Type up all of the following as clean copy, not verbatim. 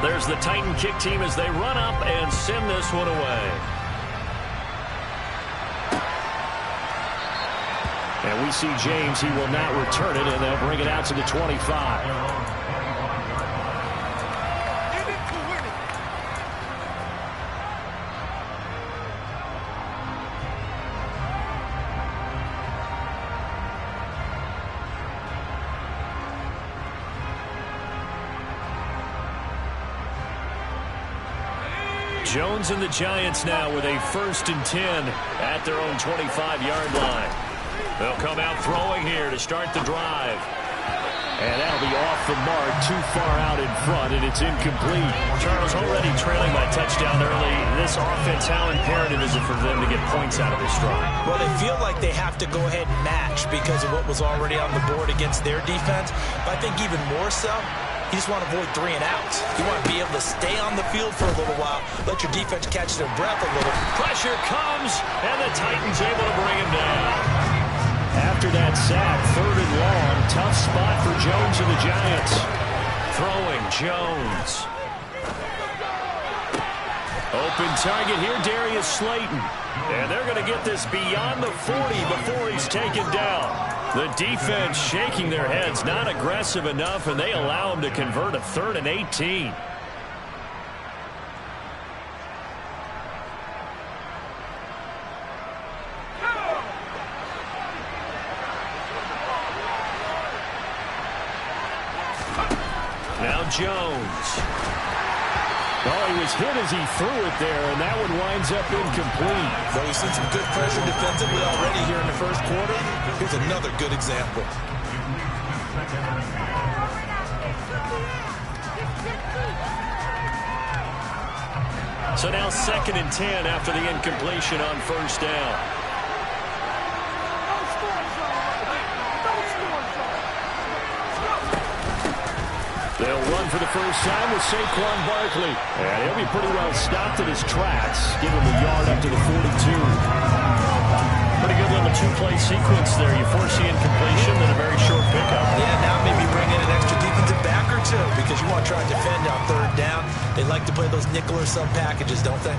There's the Titan kick team as they run up and send this one away. And we see James. He will not return it, and they'll bring it out to the 25. Jones and the Giants now with a 1st and 10 at their own 25-yard line. They'll come out throwing here to start the drive. And that'll be off the mark, too far out in front, and it's incomplete. Charles, already trailing by touchdown early. This offense, how imperative is it for them to get points out of this drive? Well, they feel like they have to go ahead and match because of what was already on the board against their defense. But I think even more so, you just want to avoid 3 and outs. You want to be able to stay on the field for a little while, let your defense catch their breath a little. Pressure comes, and the Titans able to bring him down. After that sack, 3rd and long, tough spot for Jones and the Giants. Throwing, Jones. Open target here, Darius Slayton. And they're going to get this beyond the 40 before he's taken down. The defense shaking their heads, not aggressive enough, and they allow him to convert a 3rd and 18. Now Jones. Oh, he was hit as he threw it there, and that one winds up incomplete. Though we've seen some good pressure defensively already here in the first quarter, here's another good example. So now 2nd and 10 after the incompletion on 1st down. They'll run for the first time with Saquon Barkley. And he'll be pretty well stopped in his tracks. Give him a yard up to the 42. Pretty good little 2-play sequence there. You force the incompletion, then a very short pickup. Yeah, now maybe bring in an extra defensive back or two because you want to try to defend on 3rd down. They like to play those nickel or sub packages, don't they?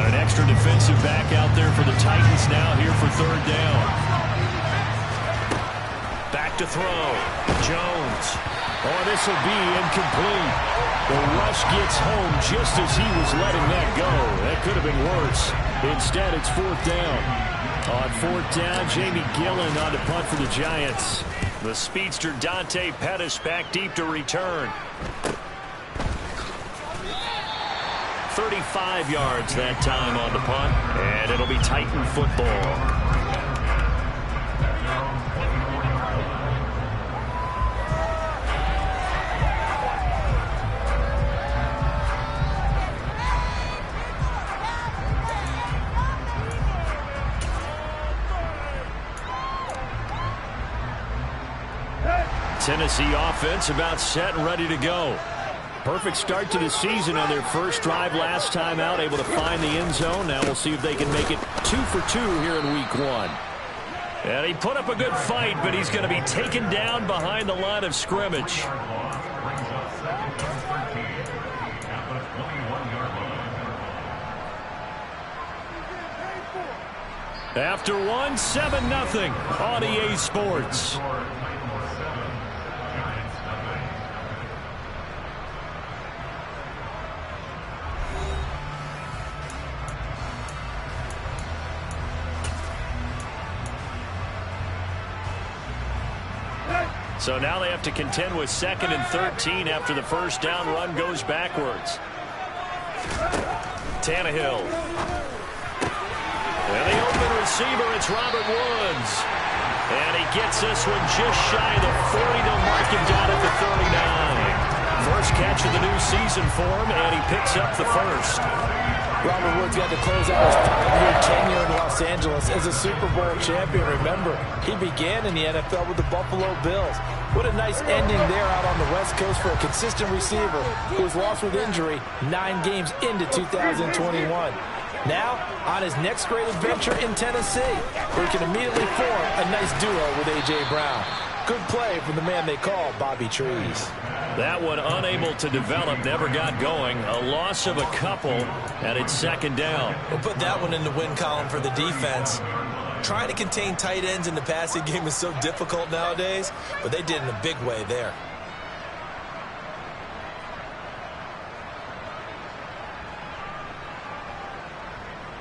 An extra defensive back out there for the Titans now here for 3rd down. Back to throw. Jones. Oh, this will be incomplete. The rush gets home just as he was letting that go. That could have been worse. Instead, it's 4th down. On 4th down, Jamie Gillen on to punt for the Giants. The speedster Dante Pettis back deep to return. 35 yards that time on the punt, and it'll be Titan football. Tennessee offense about set and ready to go. Perfect start to the season on their first drive last time out, able to find the end zone. Now we'll see if they can make it 2 for 2 here in week 1. And he put up a good fight, but he's going to be taken down behind the line of scrimmage. After one, 7-0 on EA Sports. So now they have to contend with 2nd and 13 after the first down run goes backwards. Tannehill. And the open receiver, it's Robert Woods. And he gets this one just shy of the 40. They'll mark him down at the 39. First catch of the new season for him, and he picks up the first. Robert Woods got to close out his 5-year tenure in Los Angeles as a Super Bowl champion. Remember, he began in the NFL with the Buffalo Bills. What a nice ending there out on the West Coast for a consistent receiver who was lost with injury 9 games into 2021. Now, on his next great adventure in Tennessee, where he can immediately form a nice duo with A.J. Brown. Good play from the man they call Bobby Trees. That one unable to develop, never got going. A loss of a couple, and it's second down. We'll put that one in the win column for the defense. Trying to contain tight ends in the passing game is so difficult nowadays, but they did in a big way there.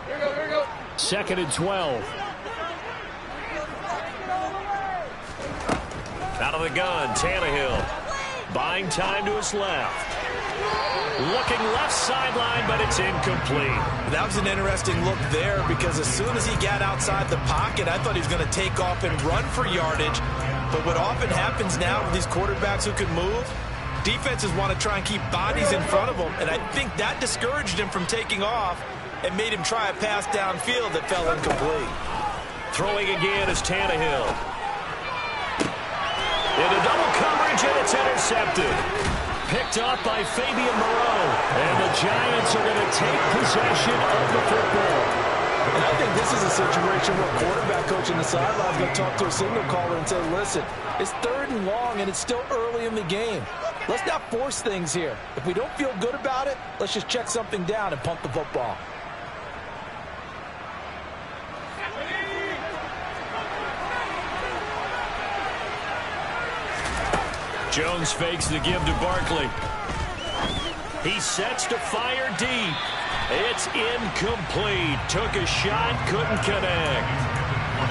Here we go. Second and 12. Out of the gun, Tannehill. Buying time to his left. Looking left sideline, but it's incomplete. That was an interesting look there because as soon as he got outside the pocket, I thought he was going to take off and run for yardage. But what often happens now with these quarterbacks who can move, defenses want to try and keep bodies in front of them, and I think that discouraged him from taking off and made him try a pass downfield that fell incomplete. Throwing again is Tannehill. Into double coverage, and it's intercepted. Picked off by Fabian Moreau. And the Giants are going to take possession of the football. And I think this is a situation where a quarterback coach in the sideline is going to talk to a signal caller and say, listen, it's 3rd and long, and it's still early in the game. Let's not force things here. If we don't feel good about it, let's just check something down and punt the football. Jones fakes the give to Barkley. He sets to fire deep. It's incomplete. Took a shot, couldn't connect.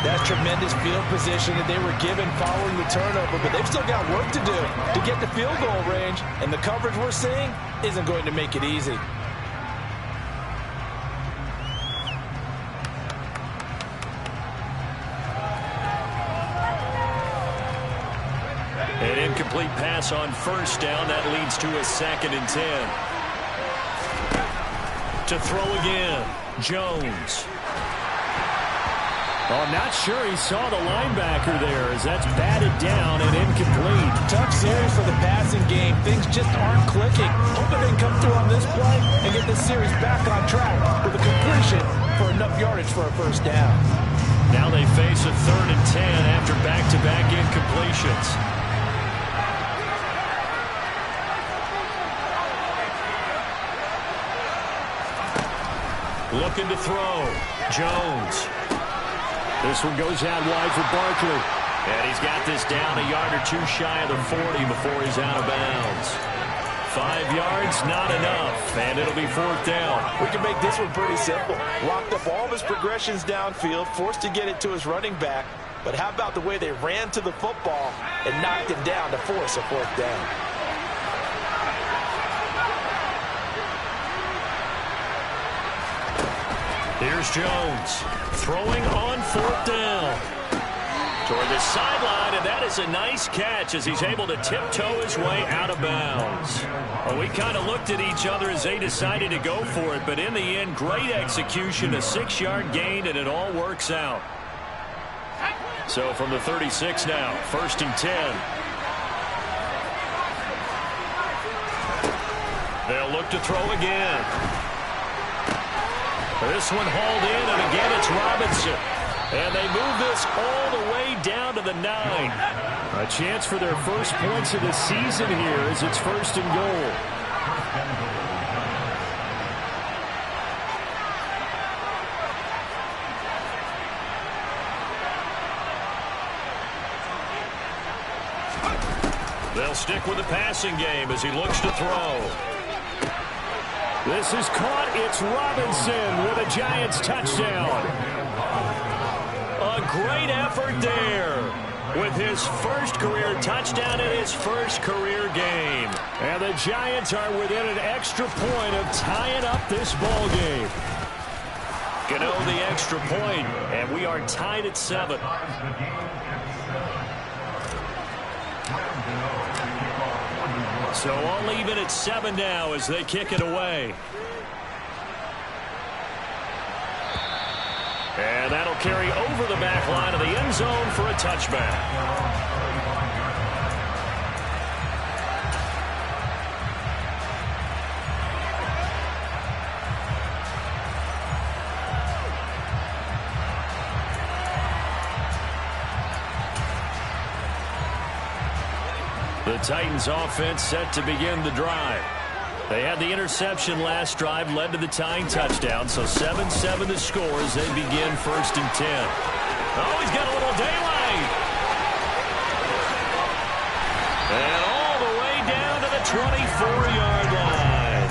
That's tremendous field position that they were given following the turnover, but they've still got work to do to get the field goal range, and the coverage we're seeing isn't going to make it easy. An incomplete pass on first down. That leads to a 2nd and 10. To throw again, Jones. Oh, I'm not sure he saw the linebacker there as that's batted down and incomplete. Tough series for the passing game. Things just aren't clicking. Hoping they can come through on this play and get this series back on track with a completion for enough yardage for a first down. Now they face a 3rd and 10 after back-to-back incompletions. Looking to throw. Jones. This one goes out wide for Barkley. And he's got this down a yard or 2 shy of the 40 before he's out of bounds. 5 yards, not enough. And it'll be 4th down. We can make this one pretty simple. Locked up all of his progressions downfield, forced to get it to his running back. But how about the way they ran to the football and knocked him down to force a 4th down? Here's Jones throwing on 4th down. Toward the sideline, and that is a nice catch as he's able to tiptoe his way out of bounds. Well, we kind of looked at each other as they decided to go for it, but in the end, great execution, a 6-yard gain, and it all works out. So from the 36 now, 1st and 10. They'll look to throw again. This one hauled in, and again it's Robinson. And they move this all the way down to the 9. A chance for their first points of the season here as it's 1st and goal. They'll stick with the passing game as he looks to throw. This is caught. It's Robinson with a Giants touchdown. A great effort there with his first career touchdown in his first career game. And the Giants are within an extra point of tying up this ball game. Gano the extra point, and we are tied at 7. So all even at 7 now as they kick it away. And that'll carry over the back line of the end zone for a touchback. The Titans offense set to begin the drive. They had the interception last drive, led to the tying touchdown, so 7-7 the score as they begin 1st and 10. Oh, he's got a little daylight. And all the way down to the 24-yard line.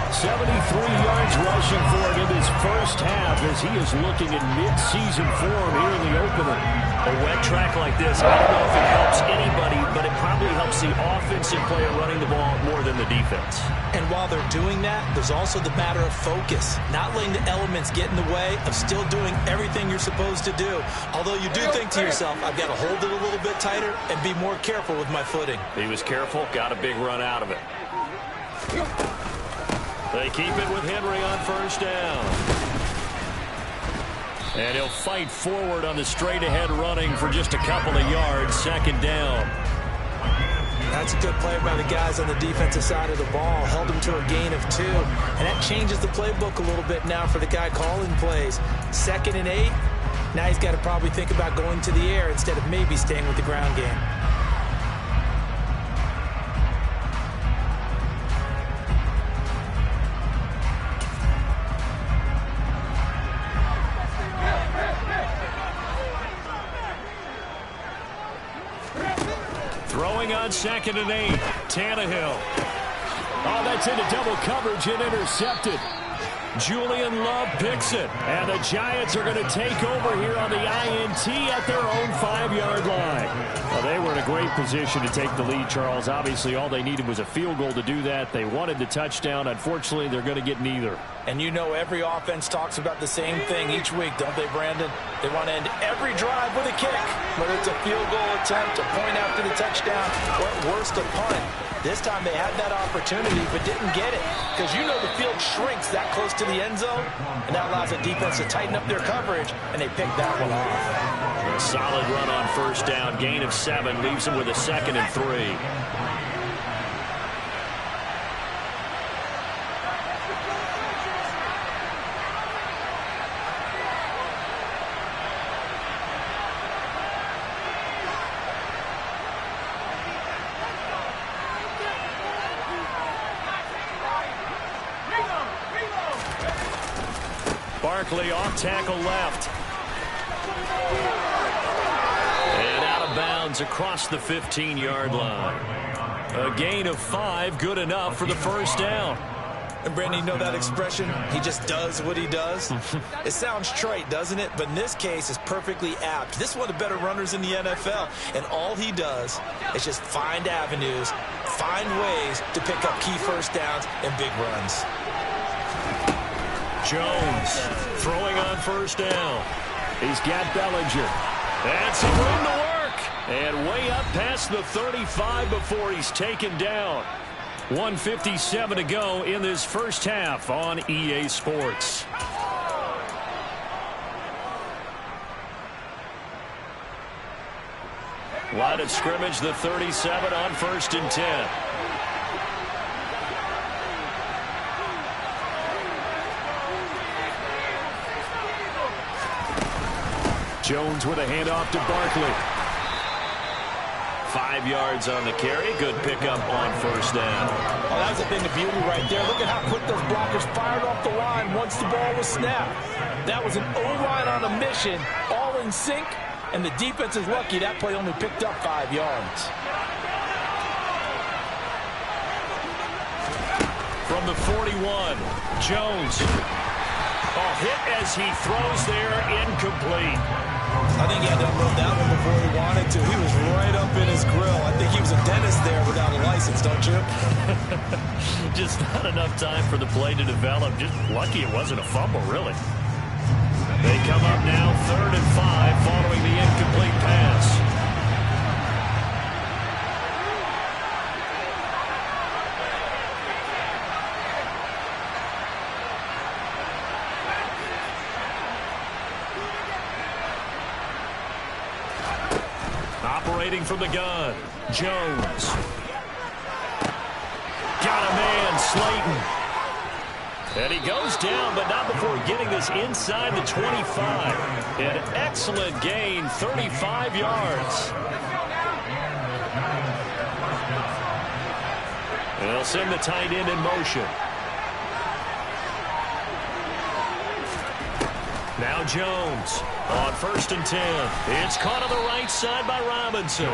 73 yards rushing for him in his first half as he is looking in mid-season form here in the opener. A wet track like this, I don't know if it helps anybody, but it probably helps the offensive player running the ball more than the defense. And while they're doing that, there's also the matter of focus. Not letting the elements get in the way of still doing everything you're supposed to do. Although you do think to yourself, I've got to hold it a little bit tighter and be more careful with my footing. He was careful, got a big run out of it. They keep it with Henry on 1st down. And he'll fight forward on the straight-ahead running for just a couple of yards. 2nd down. That's a good play by the guys on the defensive side of the ball. Held him to a gain of 2. And that changes the playbook a little bit now for the guy calling plays. 2nd and 8. Now he's got to probably think about going to the air instead of maybe staying with the ground game. Throwing on 2nd and 8. Tannehill. Oh, that's into double coverage and intercepted. Julian Love picks it. And the Giants are going to take over here on the INT at their own 5-yard line. Well, they were in a great position to take the lead, Charles. Obviously, all they needed was a field goal to do that. They wanted the touchdown. Unfortunately, they're going to get neither. And you know every offense talks about the same thing each week, don't they, Brandon? They want to end every drive with a kick, whether it's a field goal attempt, a point after the touchdown, or at worst, a punt. This time they had that opportunity but didn't get it because you know the field shrinks that close to the end zone, and that allows the defense to tighten up their coverage, and they picked that one off. A solid run on 1st down. Gain of 7 leaves them with a 2nd and 3. Barkley off tackle left. And out of bounds across the 15-yard line. A gain of 5, good enough for the 1st down. And Brandon, you know that expression? He just does what he does. It sounds trite, doesn't it? But in this case, it's perfectly apt. This is one of the better runners in the NFL. And all he does is just find avenues, find ways to pick up key 1st downs and big runs. Jones throwing on 1st down. He's got Bellinger. And some room to work. And way up past the 35 before he's taken down. 1:57 to go in this first half on EA Sports. Line of scrimmage, the 37 on 1st and 10. Jones with a handoff to Barkley. 5 yards on the carry. Good pickup on 1st down. Oh, that was a thing of beauty right there. Look at how quick those blockers fired off the line once the ball was snapped. That was an O-line on a mission, all in sync, and the defense is lucky that play only picked up 5 yards. From the 41, Jones. Oh, hit as he throws there, incomplete. I think he had to unload that one before he wanted to. He was right up in his grill. I think he was a dentist there without a license, don't you? Just not enough time for the play to develop. Just lucky it wasn't a fumble, really. They come up now 3rd and 5 following the incomplete pass. Operating from the gun, Jones. Got a man, Slayton. And he goes down, but not before getting this inside the 25. An excellent gain, 35 yards. And they'll send the tight end in motion. Now Jones on 1st and 10. It's caught on the right side by Robinson.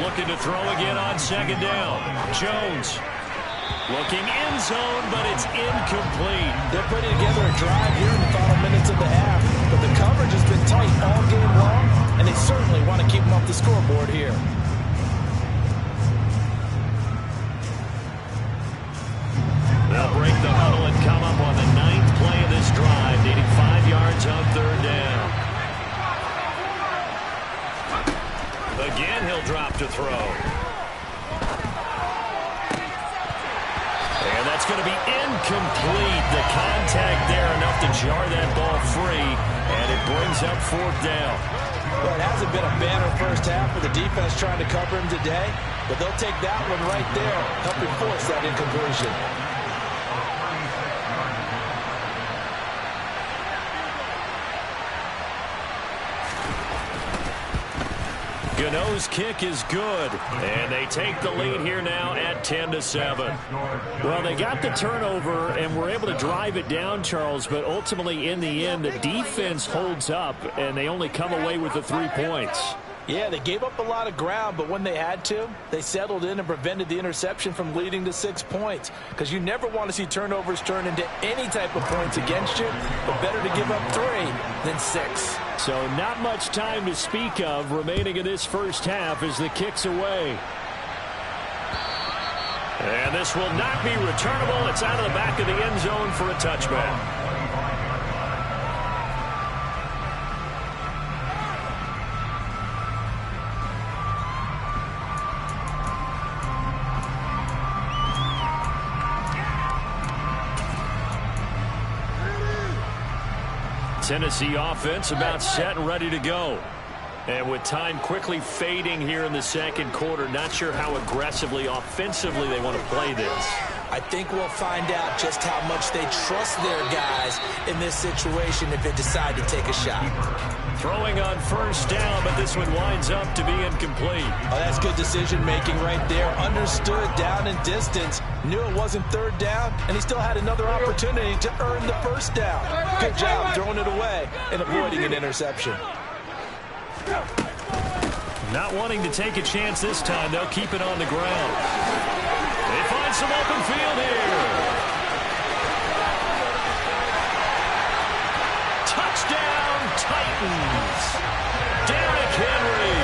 Looking to throw again on 2nd down. Jones looking end zone, but it's incomplete. They're putting together a drive here in the final minutes of the half, but the coverage has been tight all game long, and they certainly want to keep them off the scoreboard here. They'll break the huddle and come up on the 9th play of this drive, needing 5 yards on 3rd down. Again, he'll drop to throw. And that's going to be incomplete. The contact there enough to jar that ball free, and it brings up 4th down. Well, it hasn't been a banner first half for the defense trying to cover him today, but they'll take that one right there, helping force that incompletion. Gano's kick is good, and they take the lead here now at 10-7. Well, they got the turnover and were able to drive it down, Charles, but ultimately in the end, the defense holds up, and they only come away with the 3 points. Yeah, they gave up a lot of ground, but when they had to, they settled in and prevented the interception from leading to 6 points. Because you never want to see turnovers turn into any type of points against you, but better to give up 3 than 6. So not much time to speak of remaining in this first half as the kick's away. And this will not be returnable. It's out of the back of the end zone for a touchback. Tennessee offense about set and ready to go. And with time quickly fading here in the second quarter, not sure how aggressively, offensively they want to play this. I think we'll find out just how much they trust their guys in this situation if they decide to take a shot. Throwing on 1st down, but this one winds up to be incomplete. Oh, that's good decision-making right there. Understood down and distance. Knew it wasn't 3rd down, and he still had another opportunity to earn the 1st down. Good job throwing it away and avoiding an interception. Not wanting to take a chance this time, they'll keep it on the ground. They find some open field here. Touchdown, Titans. Derrick Henry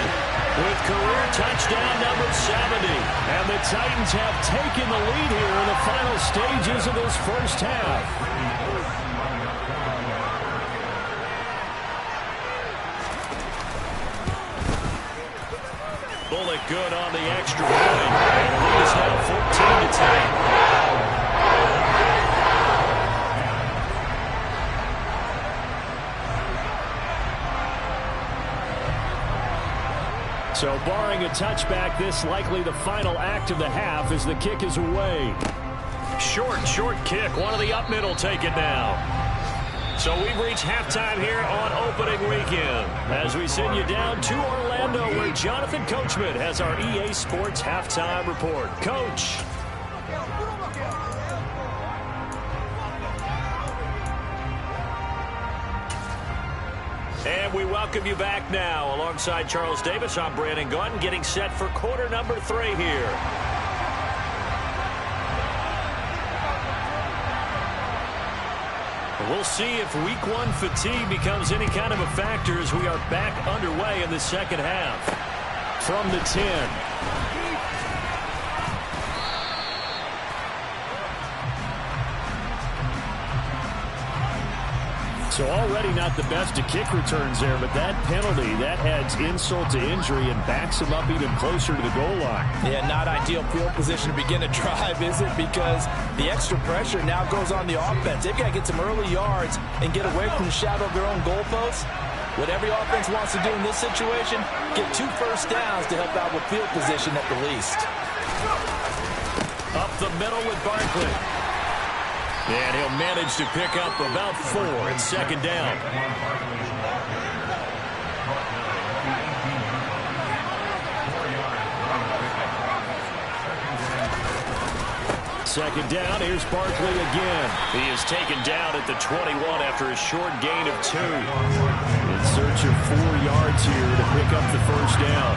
with career touchdown number 70. And the Titans have taken the lead here in the final stages of this first half. Bullock good on the extra point. And the lead is now 14-10. So barring a touchback, this likely the final act of the half as the kick is away. Short kick. One of the up middle taken now. So we've reached halftime here on opening weekend as we send you down to Orlando where Jonathan Coachman has our EA Sports halftime report. Coach. And we welcome you back now. Alongside Charles Davis, I'm Brandon Gunn, getting set for quarter number 3 here. We'll see if week 1 fatigue becomes any kind of a factor as we are back underway in the second half. From the 10. So already not the best of kick returns there, but that penalty, that adds insult to injury and backs him up even closer to the goal line. Yeah, not ideal field position to begin a drive, is it? Because the extra pressure now goes on the offense. They've got to get some early yards and get away from the shadow of their own goalposts. What every offense wants to do in this situation, get 2 first downs to help out with field position at the least. Up the middle with Barkley. And he'll manage to pick up about 4 at second down. Second down, here's Barkley again. He is taken down at the 21 after a short gain of 2. In search of 4 yards here to pick up the first down.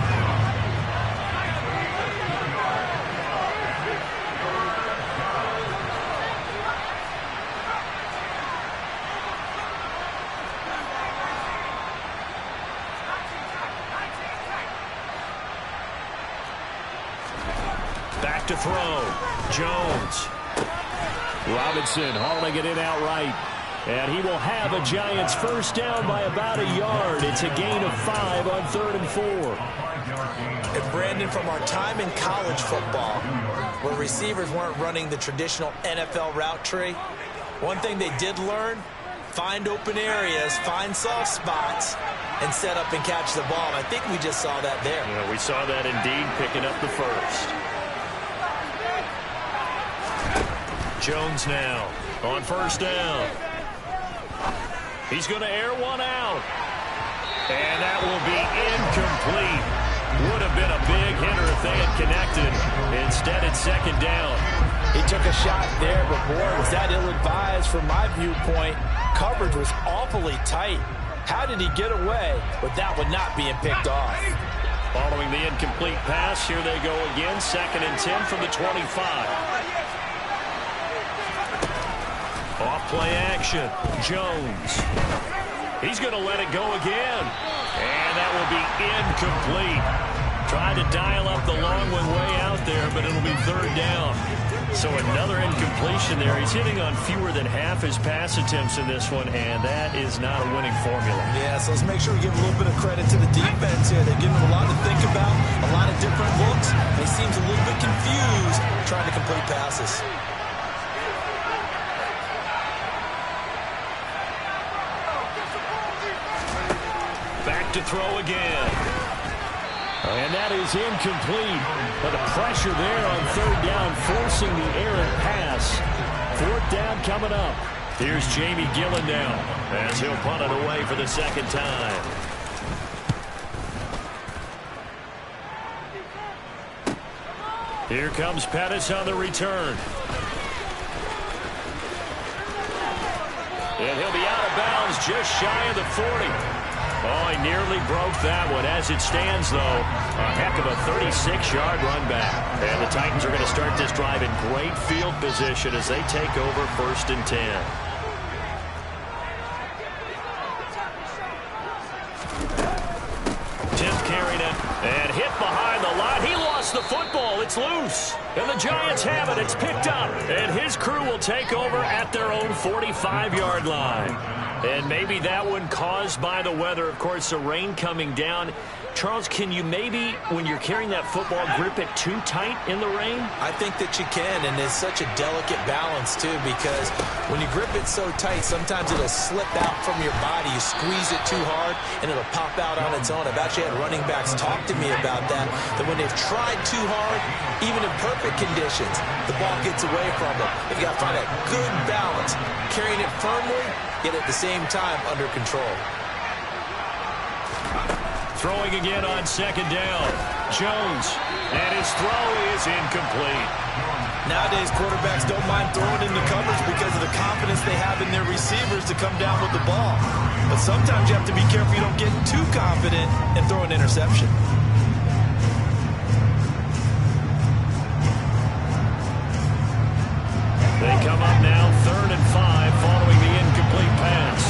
Back to throw. Jones. Robinson hauling it in outright. And he will have a Giants first down by about a yard. It's a gain of 5 on 3rd and 4. And Brandon, from our time in college football, where receivers weren't running the traditional NFL route tree, one thing they did learn, find open areas, find soft spots, and set up and catch the ball. And I think we just saw that there. Yeah, we saw that indeed, picking up the first. Jones now on first down. He's going to air one out. And that will be incomplete. Would have been a big hitter if they had connected. Instead, it's second down. He took a shot there, but boy, was that ill-advised from my viewpoint. Coverage was awfully tight. How did he get away with that one not being picked off? Following the incomplete pass, here they go again. 2nd and 10 from the 25. Off play action. Jones. He's going to let it go again. And that will be incomplete. Tried to dial up the long one way out there, but it'll be 3rd down. So another incompletion there. He's hitting on fewer than half his pass attempts in this one, and that is not a winning formula. Yeah, so let's make sure we give a little bit of credit to the defense here. They've given him a lot to think about, a lot of different looks. He seems a little bit confused trying to complete passes. Back to throw again. And that is incomplete. But the pressure there on 3rd down, forcing the errant pass. 4th down coming up. Here's Jamie Gillen now as he'll punt it away for the 2nd time. Here comes Pettis on the return. And he'll be out of bounds just shy of the 40. Oh, he nearly broke that one. As it stands, though, a heck of a 36-yard run back. And the Titans are going to start this drive in great field position as they take over 1st and 10. Tim carried it and hit behind the line. He lost the football. It's loose. And the Giants have it. It's picked up. And his crew will take over at their own 45-yard line. And maybe that one caused by the weather. Of course, the rain coming down. Charles, can you maybe, when you're carrying that football, grip it too tight in the rain? I think that you can, and it's such a delicate balance, too, because when you grip it so tight, sometimes it'll slip out from your body. You squeeze it too hard, and it'll pop out on its own. I've actually had running backs talk to me about that when they've tried too hard, even in perfect conditions, the ball gets away from them. They've got to find a good balance, carrying it firmly, yet at the same time under control. Throwing again on 2nd down. Jones. And his throw is incomplete. Nowadays, quarterbacks don't mind throwing into coverage because of the confidence they have in their receivers to come down with the ball. But sometimes you have to be careful you don't get too confident and throw an interception. They come up now 3rd and 5 following the incomplete pass.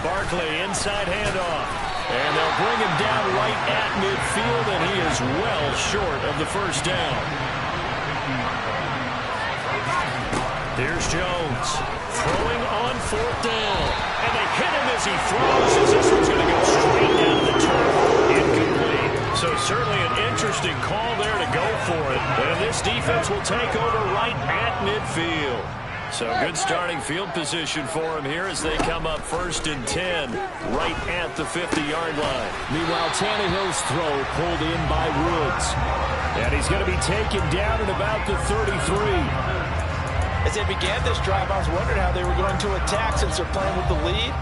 Barkley, inside handoff. And they'll bring him down right at midfield, and he is well short of the first down. Here's Jones. Throwing on 4th down. And they hit him as he throws, as this one's going to go straight down to the turf. Incomplete. So certainly an interesting call there to go for it. And this defense will take over right at midfield. So good starting field position for him here as they come up 1st and 10 right at the 50-yard line. Meanwhile, Tannehill's throw pulled in by Woods. And he's going to be taken down at about the 33. As they began this drive, I was wondering how they were going to attack since they're playing with the lead.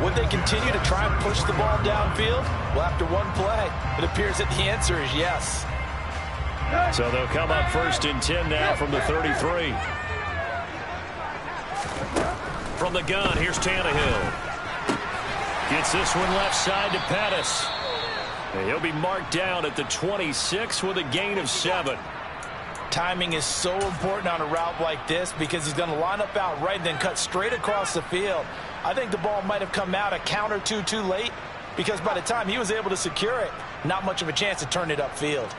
Would they continue to try and push the ball downfield? Well, after one play, it appears that the answer is yes. So they'll come up 1st and 10 now from the 33. From the gun, here's Tannehill. Gets this one left side to Pettis. And he'll be marked down at the 26 with a gain of 7. Timing is so important on a route like this because he's going to line up out right and then cut straight across the field. I think the ball might have come out a count or two too late because by the time he was able to secure it, not much of a chance to turn it upfield.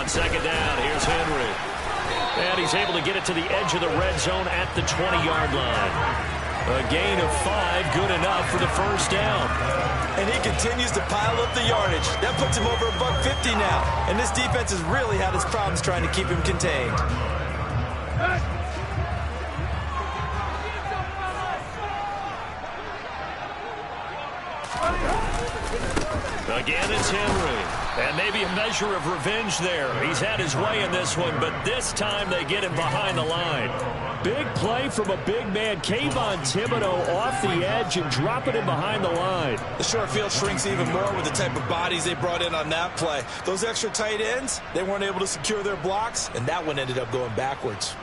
Second down, here's Henry. And he's able to get it to the edge of the red zone at the 20-yard line. A gain of 5, good enough for the first down. And he continues to pile up the yardage. That puts him over $150 now. And this defense has really had its problems trying to keep him contained. Again, it's Henry. And maybe a measure of revenge there. He's had his way in this one, but this time they get him behind the line. Big play from a big man. Kayvon Thibodeau off the edge and dropping him behind the line. The short field shrinks even more with the type of bodies they brought in on that play. Those extra tight ends, they weren't able to secure their blocks, and that one ended up going backwards.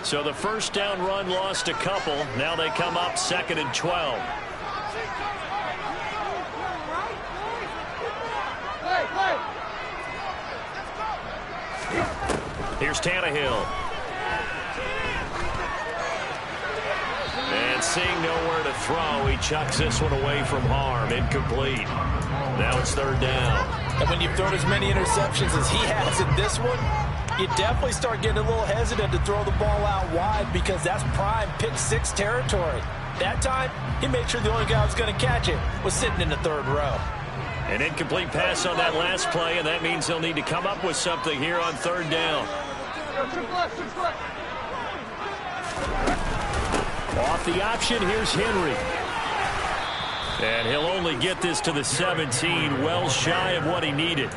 So the first down run lost a couple. Now they come up 2nd and 12. Here's Tannehill. And seeing nowhere to throw, he chucks this one away from harm. Incomplete. Now it's 3rd down. And when you've thrown as many interceptions as he has in this one, you definitely start getting a little hesitant to throw the ball out wide because that's prime pick 6 territory. That time, he made sure the only guy who was going to catch it was sitting in the 3rd row. An incomplete pass on that last play, and that means they'll need to come up with something here on 3rd down. Off the option, here's Henry. And he'll only get this to the 17, well shy of what he needed.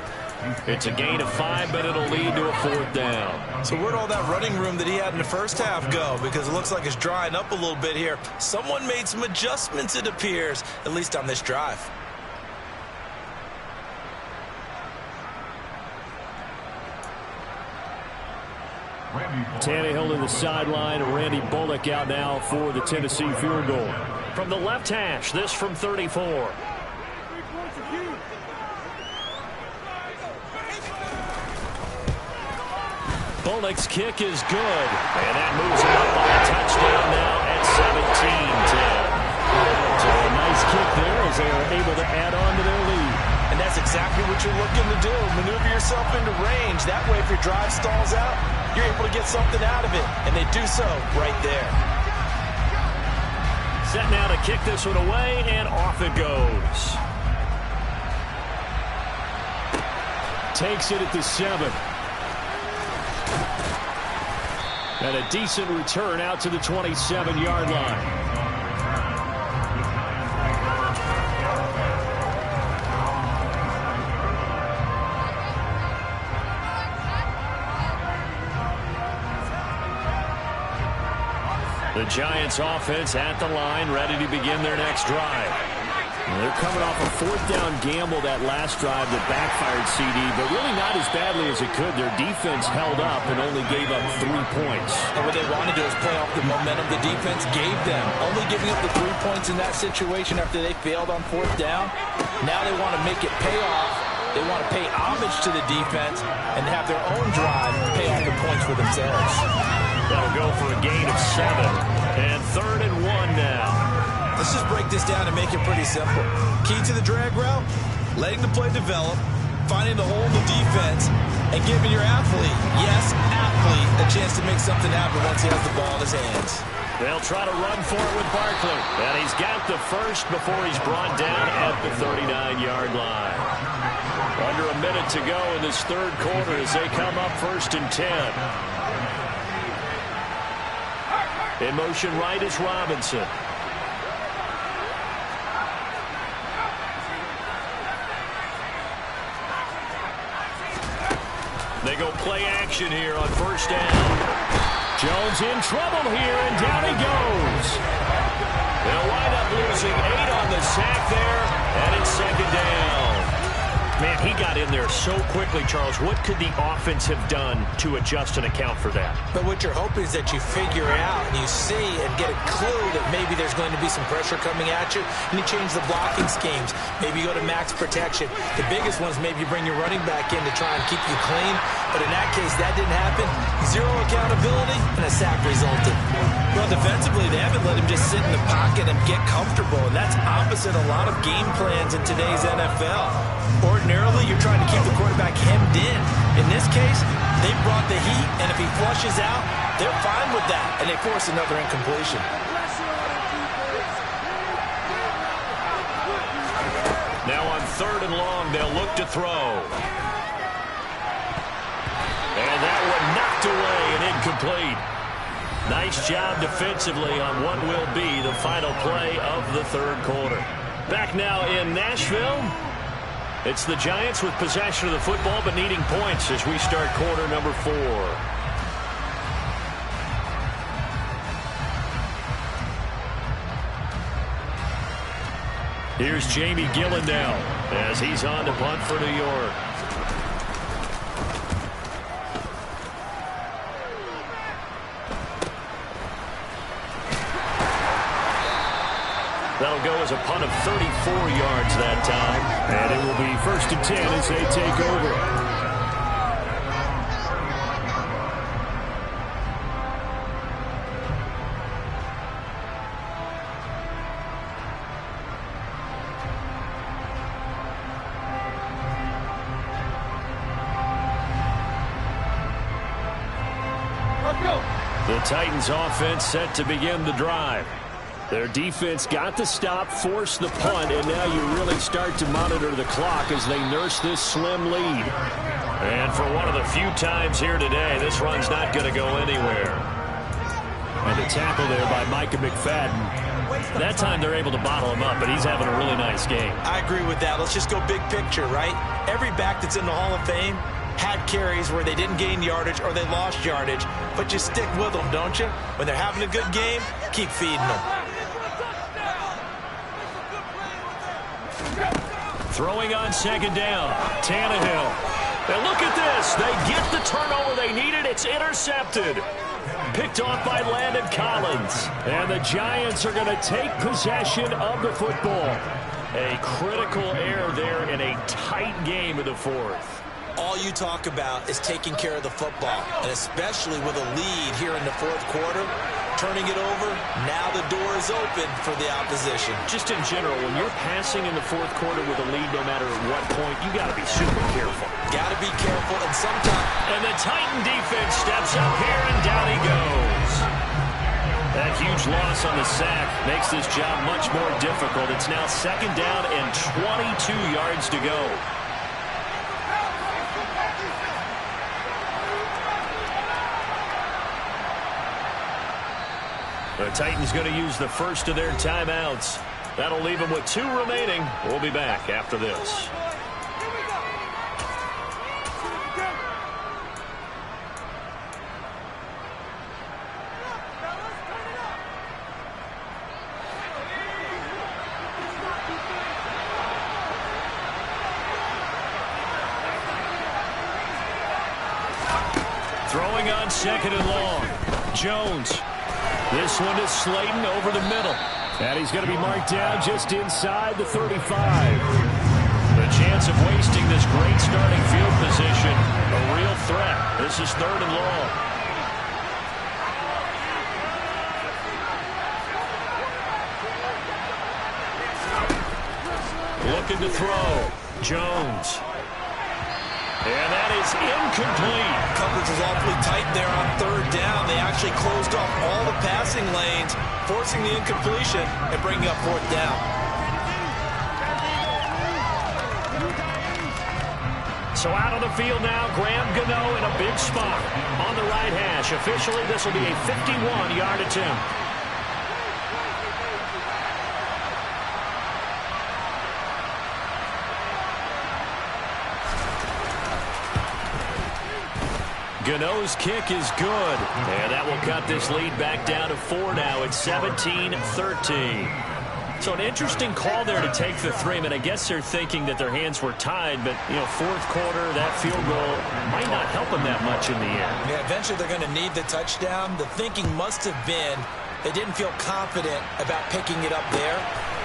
It's a gain of 5, but it'll lead to a 4th down. So where'd all that running room that he had in the first half go? Because it looks like it's drying up a little bit here. Someone made some adjustments, it appears, at least on this drive. Tannehill to the sideline. Randy Bullock out now for the Tennessee field goal. From the left hash, this from 34. Bullock's kick is good. And that moves him up by a touchdown now at 17-10. So a nice kick there as they are able to add on to their lead. And that's exactly what you're looking to do. Maneuver yourself into range. That way, if your drive stalls out, you're able to get something out of it. And they do so right there. Set now to kick this one away, and off it goes. Takes it at the 7. And a decent return out to the 27-yard line. The Giants offense at the line, ready to begin their next drive. They're coming off a 4th down gamble that last drive that backfired CD, but really not as badly as it could. Their defense held up and only gave up 3 points. And what they want to do is play off the momentum the defense gave them. Only giving up the 3 points in that situation after they failed on 4th down. Now they want to make it pay off. They want to pay homage to the defense and have their own drive pay off the points for themselves. That'll go for a gain of 7. And 3rd and 1 now. Let's just break this down and make it pretty simple. Key to the drag route, letting the play develop, finding the hole in the defense, and giving your athlete, yes, athlete, a chance to make something happen once he has the ball in his hands. They'll try to run for it with Barkley. And he's got the first before he's brought down at the 39-yard line. Under a minute to go in this third quarter as they come up 1st and 10. In motion right is Robinson. They go play action here on 1st down. Jones in trouble here, and down he goes. They'll wind up losing 8 on the sack there, and it's 2nd down. Man, he got in there so quickly, Charles. What could the offense have done to adjust and account for that? But what you're hoping is that you figure out and you see and get a clue that maybe there's going to be some pressure coming at you, and you change the blocking schemes. Maybe you go to max protection. The biggest one is maybe you bring your running back in to try and keep you clean. But in that case, that didn't happen. 0 accountability, and a sack resulted. Well, defensively, they haven't let him just sit in the pocket and get comfortable, and that's opposite a lot of game plans in today's NFL. Ordinarily, you're trying to keep the quarterback hemmed in. In this case, they brought the heat, and if he flushes out, they're fine with that, and they force another incompletion. Now on 3rd and long, they'll look to throw. And that one knocked away and incomplete. Nice job defensively on what will be the final play of the third quarter. Back now in Nashville. It's the Giants with possession of the football but needing points as we start quarter number 4. Here's Jamie Gillandale as he's on to punt for New York. That'll go as a punt of 34 yards that time. And it will be 1st and 10 as they take over. The Titans offense set to begin the drive. Their defense got the stop, forced the punt, and now you really start to monitor the clock as they nurse this slim lead. And for one of the few times here today, this run's not going to go anywhere. And a tackle there by Micah McFadden. That time they're able to bottle him up, but he's having a really nice game. I agree with that. Let's just go big picture, right? Every back that's in the Hall of Fame had carries where they didn't gain yardage or they lost yardage, but you stick with them, don't you? When they're having a good game, keep feeding them. Throwing on 2nd down, Tannehill. And look at this. They get the turnover they needed. It's intercepted. Picked off by Landon Collins. And the Giants are going to take possession of the football. A critical error there in a tight game of the 4th. All you talk about is taking care of the football, and especially with a lead here in the 4th quarter, turning it over, now the door is open for the opposition. Just in general, when you're passing in the 4th quarter with a lead, no matter at what point, you got to be super careful. Got to be careful, and sometimes... And the Titan defense steps up here, and down he goes. That huge loss on the sack makes this job much more difficult. It's now 2nd down and 22 yards to go. The Titans going to use the first of their timeouts. That'll leave them with 2 remaining. We'll be back after this. Throwing on 2nd and long. Jones. This one is Slayton over the middle. And he's going to be marked down just inside the 35. The chance of wasting this great starting field position, a real threat. This is 3rd and long. looking to throw. Jones. And that is incomplete. Coverage was awfully tight there on third down. They actually closed off all the passing lanes, forcing the incompletion and bringing up fourth down. So out on the field now, Graham Gano in a big spot on the right hash. Officially, this will be a 51-yard attempt. Gano's kick is good. And that will cut this lead back down to 4 now. It's 17-13. So an interesting call there to take the 3. I mean, I guess they're thinking that their hands were tied, but, you know, fourth quarter, that field goal might not help them that much in the end. Yeah, eventually they're going to need the touchdown. The thinking must have been they didn't feel confident about picking it up there,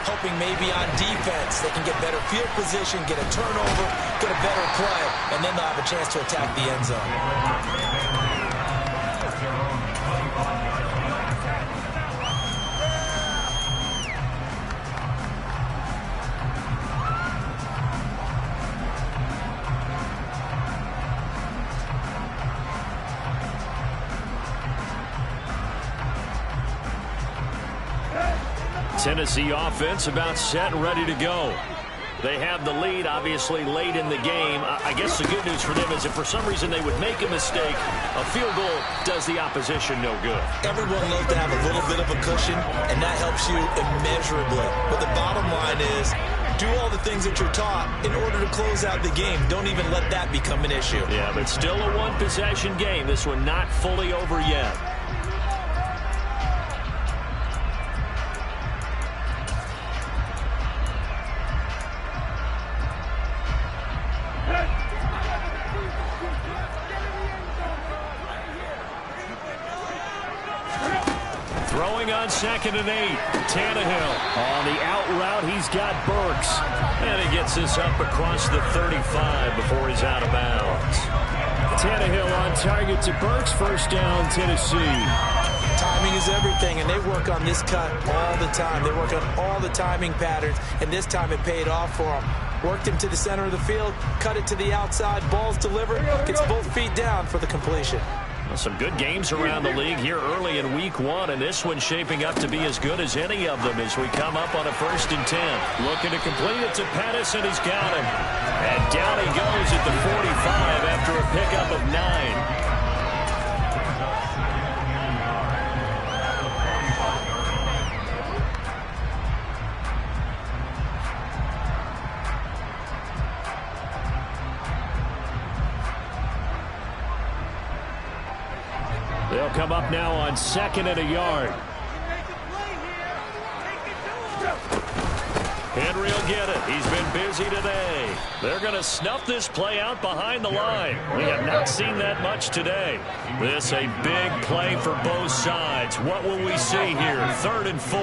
hoping maybe on defense they can get better field position, get a turnover, get a better play, and then they'll have a chance to attack the end zone. Tennessee offense about set and ready to go. They have the lead, obviously, late in the game. I guess the good news for them is if for some reason they would make a mistake, a field goal does the opposition no good. Everyone loves to have a little bit of a cushion, and that helps you immeasurably. But the bottom line is, do all the things that you're taught in order to close out the game. Don't even let that become an issue. Yeah, but still a one-possession game. This one not fully over yet. Throwing on 2nd and 8. Tannehill on the out route. He's got Burks. And he gets this up across the 35 before he's out of bounds. Tannehill on target to Burks. First down, Tennessee. Timing is everything, and they work on this cut all the time. They work on all the timing patterns, and this time it paid off for them. Worked him to the center of the field, cut it to the outside, ball's delivered, gets both feet down for the completion. Well, some good games around the league here early in week 1, and this one's shaping up to be as good as any of them as we come up on a 1st and 10. Looking to complete it to Pettis, and he's got him. And down he goes at the 45 after a pickup of 9. They'll come up now on 2nd and a yard. Henry will get it. He's been busy today. They're going to snuff this play out behind the line. We have not seen that much today. This a big play for both sides. What will we see here? 3rd and 4.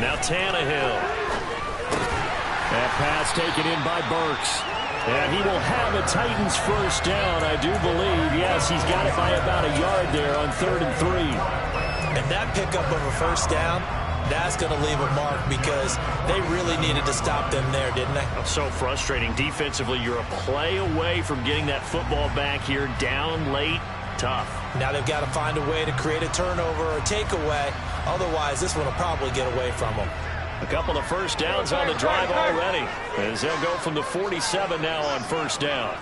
Now Tannehill. That pass taken in by Burks. And he will have a Titans first down, I do believe. Yes, he's got it by about a yard there on 3rd and 3. And that pickup of a first down, that's going to leave a mark because they really needed to stop them there, didn't they? So frustrating. Defensively, you're a play away from getting that football back here down late. Tough. Now they've got to find a way to create a turnover or a takeaway. Otherwise, this one will probably get away from them. A couple of first downs on the drive already, as they'll go from the 47 now on 1st down.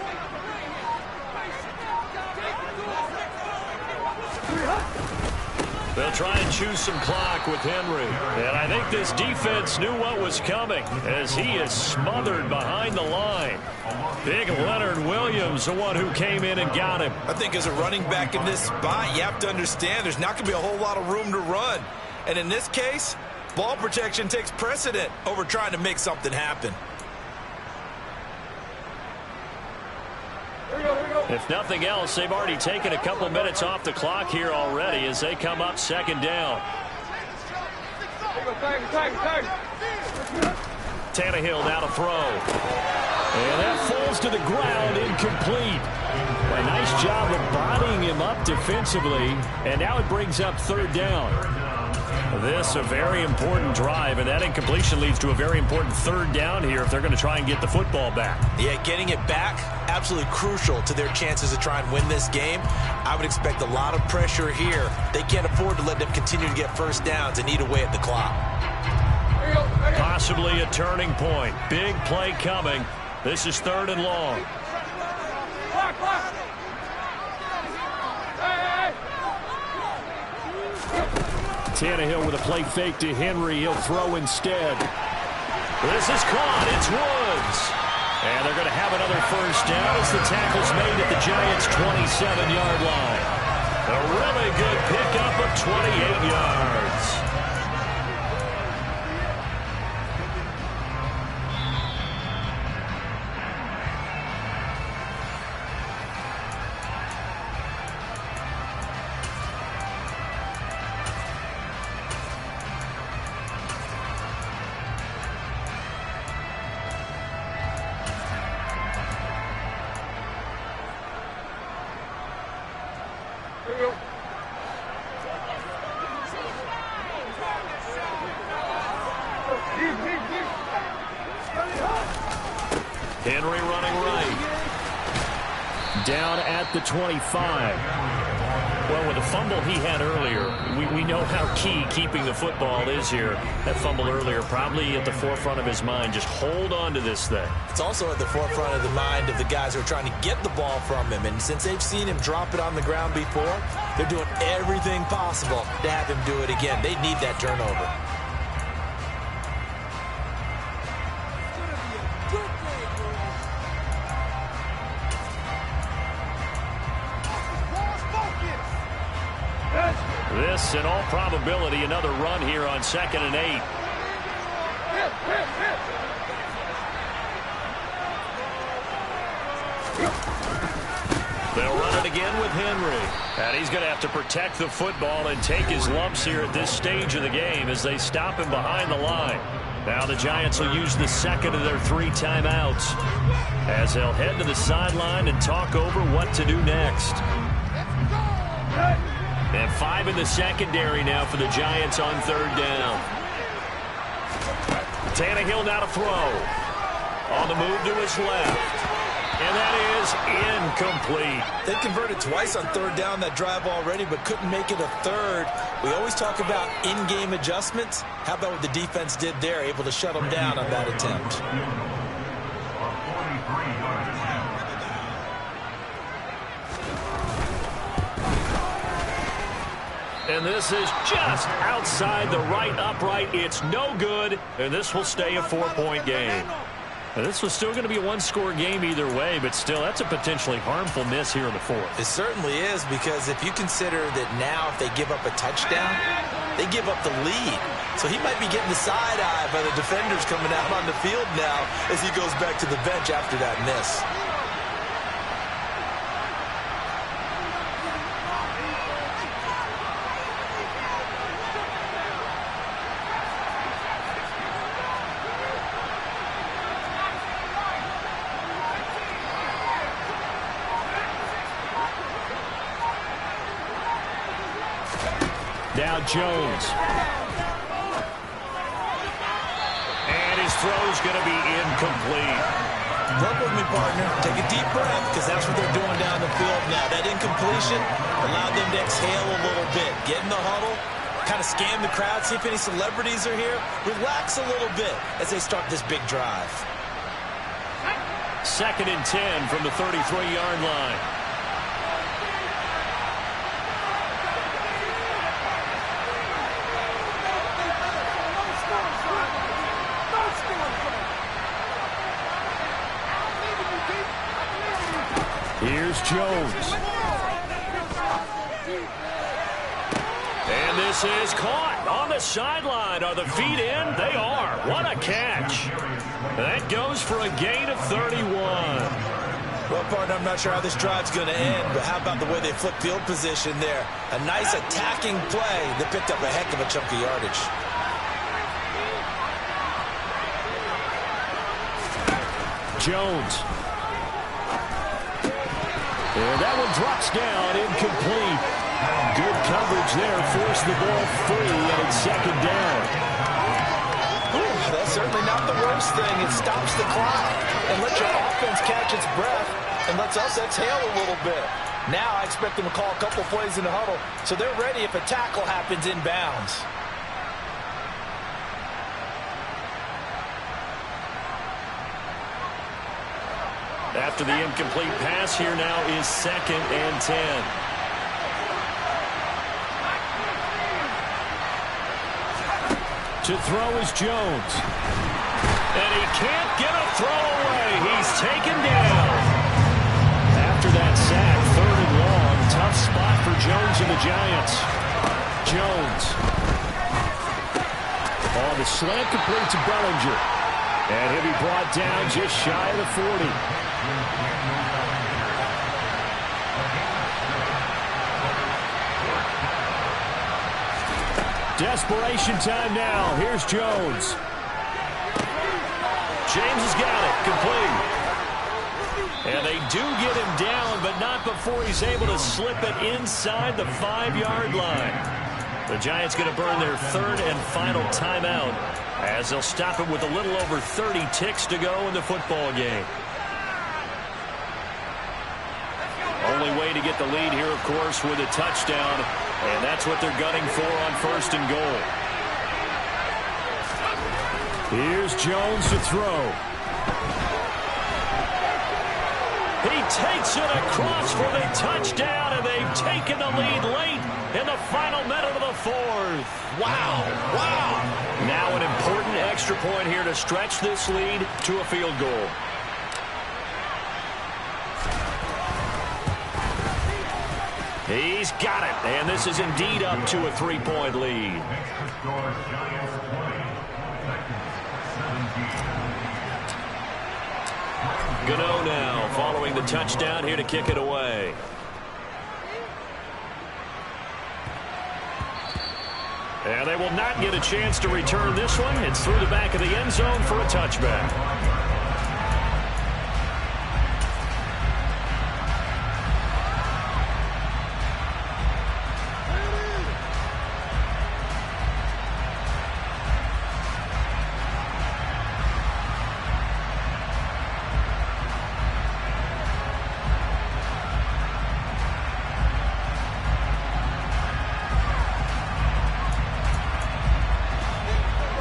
They'll try and choose some clock with Henry. And I think this defense knew what was coming as he is smothered behind the line. Big Leonard Williams, the one who came in and got him. I think as a running back in this spot, you have to understand there's not going to be a whole lot of room to run. And in this case, ball protection takes precedent over trying to make something happen. If nothing else, they've already taken a couple minutes off the clock here already as they come up 2nd down. Tannehill now to throw. And that falls to the ground, incomplete. A nice job of bodying him up defensively, and now it brings up third down. This a very important drive, and that incompletion leads to a very important third down here if they're going to try and get the football back. Yeah, getting it back, absolutely crucial to their chances to try and win this game. I would expect a lot of pressure here. They can't afford to let them continue to get first downs and eat away at the clock. Possibly a turning point. Big play coming. This is third and long. Tannehill with a play fake to Henry. He'll throw instead. This is caught. It's Woods. And they're going to have another first down as the tackle's made at the Giants' 27-yard line. A really good pickup of 28 yards. Henry running right. Down at the 25. Well, with the fumble he had earlier, we know how key keeping the football is here. That fumble earlier probably at the forefront of his mind. Just hold on to this thing. It's also at the forefront of the mind of the guys who are trying to get the ball from him. And since they've seen him drop it on the ground before, they're doing everything possible to have him do it again. They need that turnover. This, in all probability, another run here on 2nd and 8. They'll run it again with Henry. And he's going to have to protect the football and take his lumps here at this stage of the game as they stop him behind the line. Now the Giants will use the second of their 3 timeouts as they'll head to the sideline and talk over what to do next. And 5 in the secondary now for the Giants on third down. Tannehill now to throw. On the move to his left. And that is incomplete. They converted twice on third down that drive already, but couldn't make it a third. We always talk about in-game adjustments. How about what the defense did there, able to shut them down on that attempt? And this is just outside the right upright. It's no good, and this will stay a 4-point game. Now, this was still going to be a one-score game either way, but still, that's a potentially harmful miss here in the fourth. It certainly is, because if you consider that now if they give up a touchdown, they give up the lead. So he might be getting the side-eye by the defenders coming out on the field now as he goes back to the bench after that miss. Now Jones. And his throw's going to be incomplete. Work with me, partner. Take a deep breath, because that's what they're doing down the field now. That incompletion allowed them to exhale a little bit. Get in the huddle, kind of scan the crowd, see if any celebrities are here. Relax a little bit as they start this big drive. 2nd and 10 from the 33-yard line. Here's Jones. And this is caught on the sideline. Are the feet in? They are. What a catch. That goes for a gain of 31. Well, partner, I'm not sure how this drive's going to end, but how about the way they flipped field position there? A nice attacking play that picked up a heck of a chunk of yardage. Jones. And that one drops down, incomplete. Good coverage there, forced the ball free, and it's second down. That's certainly not the worst thing. It stops the clock and lets your offense catch its breath and lets us exhale a little bit. Now I expect them to call a couple plays in the huddle so they're ready if a tackle happens inbounds. After the incomplete pass, here now is 2nd and 10. To throw is Jones. And he can't get a throw away. He's taken down. After that sack, 3rd and long. Tough spot for Jones and the Giants. Jones. On the slant, complete to Bellinger. And he'll be brought down just shy of the 40. Desperation time now. Here's Jones. James has got it. Complete. And they do get him down, but not before he's able to slip it inside the 5-yard line. The Giants going to burn their 3rd and final timeout as they'll stop it with a little over 30 ticks to go in the football game. Only way to get the lead here, of course, with a touchdown, and that's what they're gunning for on 1st and goal. Here's Jones to throw. He takes it across for the touchdown, and they've taken the lead late in the final minute of the 4th. Wow, wow. Now an important extra point here to stretch this lead to a field goal. He's got it, and this is indeed up to a 3-point lead. Gano now following the touchdown here to kick it away. And they will not get a chance to return this one. It's through the back of the end zone for a touchback.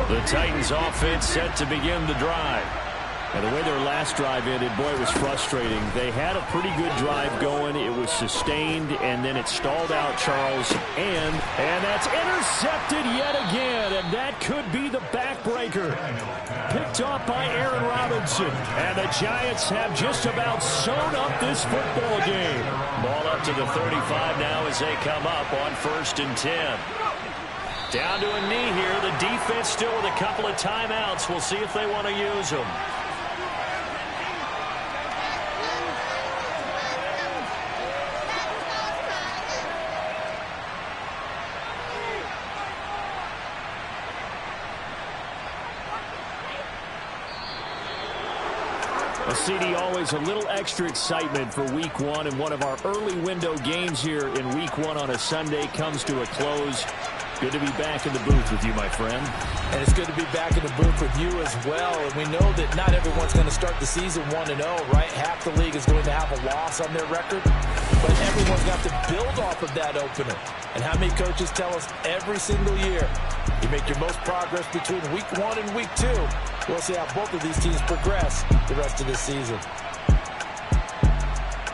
The Titans offense set to begin the drive. And the way their last drive ended, boy, it was frustrating. They had a pretty good drive going. It was sustained, and then it stalled out, Charles. And that's intercepted yet again, and that could be the backbreaker. Picked off by Aaron Robinson. And the Giants have just about sewn up this football game. Ball up to the 35 now as they come up on 1st and 10. Down to a knee here. The defense still with a couple of timeouts. We'll see if they want to use them. CD, always a little extra excitement for Week 1, and one of our early window games here in Week 1 on a Sunday comes to a close. Good to be back in the booth with you, my friend. And it's good to be back in the booth with you as well. And we know that not everyone's going to start the season 1-0, right? Half the league is going to have a loss on their record. But everyone's got to build off of that opener. And how many coaches tell us every single year, you make your most progress between Week 1 and Week 2. We'll see how both of these teams progress the rest of this season.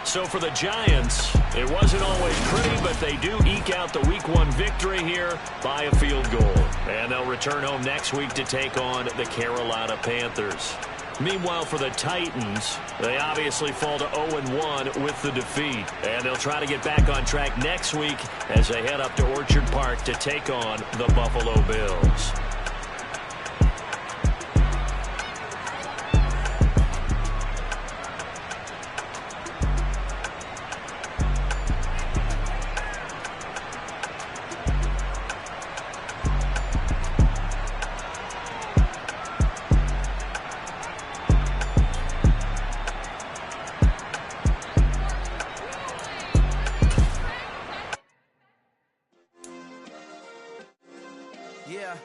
So for the Giants, it wasn't always pretty, but they do eke out the Week 1 victory here by a field goal. And they'll return home next week to take on the Carolina Panthers. Meanwhile, for the Titans, they obviously fall to 0-1 with the defeat. And they'll try to get back on track next week as they head up to Orchard Park to take on the Buffalo Bills. Yeah.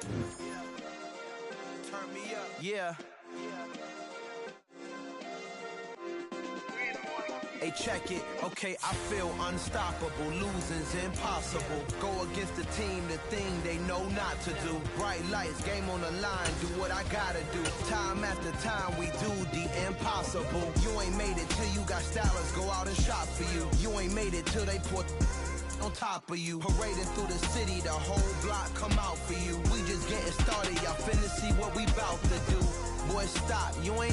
Turn me up. Yeah. Hey, check it. Okay, I feel unstoppable. Losing's impossible. Go against the team, the thing they know not to do. Bright lights, game on the line. Do what I gotta do. Time after time, we do the impossible. You ain't made it till you got stylers go out and shop for you. You ain't made it till they put on top of you. Parading through the city, the whole block come out for you. We just getting started. Y'all finna see what we bout to do. Boy, stop. You ain't